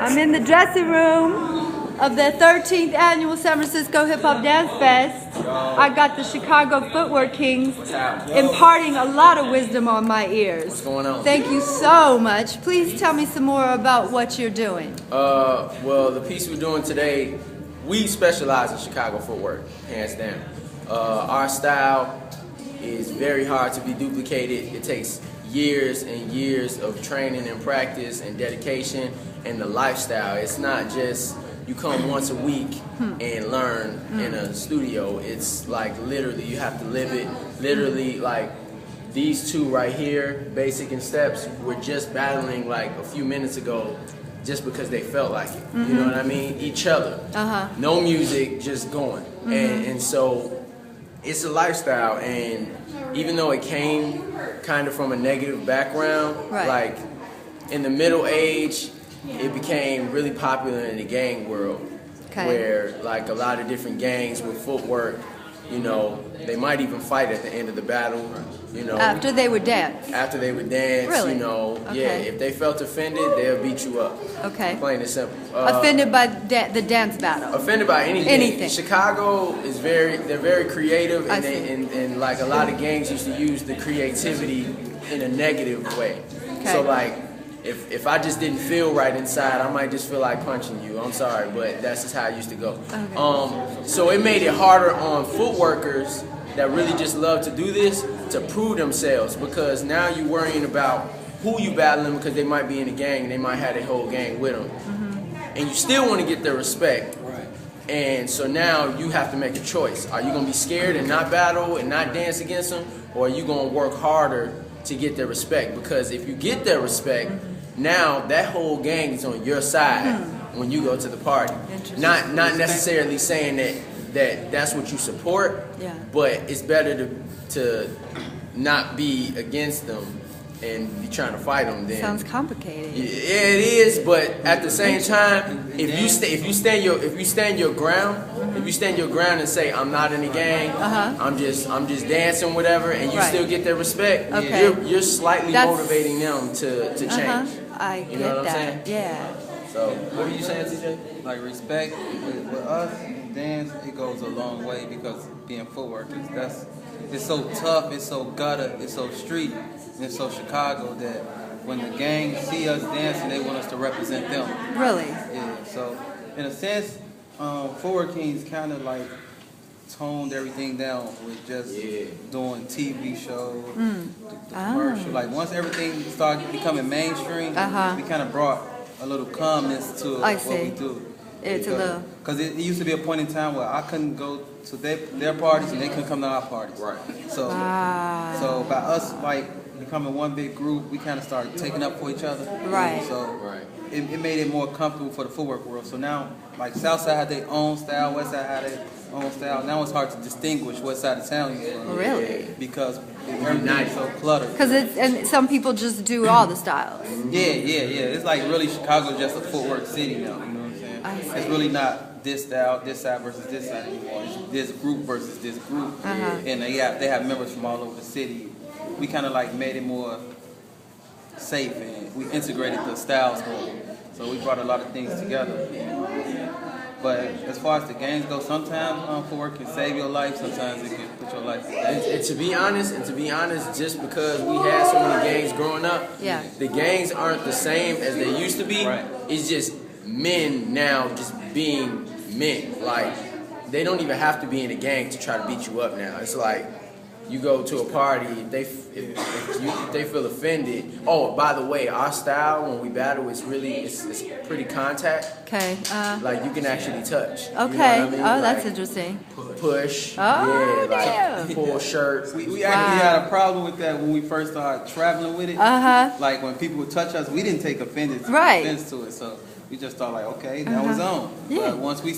I'm in the dressing room of the 13th annual San Francisco Hip Hop Dance Fest. I got the Chicago Footwokingz imparting a lot of wisdom on my ears. What's going on? Thank you so much. Please tell me some more about what you're doing. Well, the piece we're doing today, we specialize in Chicago footwork, hands down. Our style is very hard to be duplicated. It takes years and years of training and practice and dedication and the lifestyle. It's not just you come once a week and learn in a studio. It's like literally you have to live it. Literally, like these two right here, Basic and Steps, were just battling like a few minutes ago just because they felt like it. You know what I mean? Each other. No music, just going. And so it's a lifestyle, and even though it came kind of from a negative background, like in the middle age, it became really popular in the gang world, where like a lot of different gangs with footwork, you know, they might even fight at the end of the battle, you know. After they would dance? After they would dance, really? You know, yeah, if they felt offended, they'll beat you up. Plain and simple. Offended by the dance battle? Offended by anything. Chicago is they're very creative, and and like a lot of gangs used to use the creativity in a negative way. So like, if I just didn't feel right inside, I might just feel like punching you. I'm sorry, but that's just how it used to go. So it made it harder on footworkers that really just love to do this to prove themselves, because now you're worrying about who you battling, because they might be in a gang and they might have their whole gang with them. And you still want to get their respect. And so now you have to make a choice. Are you going to be scared and not battle and not dance against them, or are you going to work harder to get their respect? Because if you get their respect, now that whole gang is on your side when you go to the party. Not necessarily saying that's what you support, but it's better to not be against them and be trying to fight them. Then sounds complicated. Yeah, it is, but at the same time, if you stand your ground, if you stand your ground and say I'm not in the gang, I'm just dancing, whatever, and you still get their respect, you're slightly motivating them to change. I get that. What I'm saying? Yeah. So what were you saying, TJ? Like respect with us, dance, it goes a long way, because being footworkers, it's so tough, it's so gutter, it's so street, and it's so Chicago that when the gang see us dancing, they want us to represent them. Really? Yeah. So in a sense, Footwokingz kind of like toned everything down with just doing TV shows, the commercial. Like once everything started becoming mainstream, we kind of brought a little calmness to what we do. It's a little, because it used to be a point in time where I couldn't go to their parties and they couldn't come to our parties. So so by us like becoming one big group, we kind of started taking up for each other. So it made it more comfortable for the footwork world. So now, like Southside had their own style, Westside had their own style. Now it's hard to distinguish what side of town you're from. Really? Because everything's so cluttered. Because and some people just do all the styles. Yeah. It's like really Chicago's just a footwork city now. You know what I'm saying? It's really not this style, this side versus this side anymore. It's this group versus this group. And they have members from all over the city. We kind of like made it more safe, and we integrated the styles more. So we brought a lot of things together. But as far as the gangs go, sometimes footwork can save your life. Sometimes it can put your life in danger. And to be honest, just because we had so many gangs growing up, the gangs aren't the same as they used to be. It's just men now just being men. Like they don't even have to be in a gang to try to beat you up now. It's like you go to a party, if they feel offended. Oh, by the way, our style when we battle is it's pretty contact. Like you can actually touch. You know what I mean? That's interesting. Push. Like pull shirt. We actually had a problem with that when we first started traveling with it. Like when people would touch us, we didn't take offense to it. So we just thought like, okay, that was on. But once we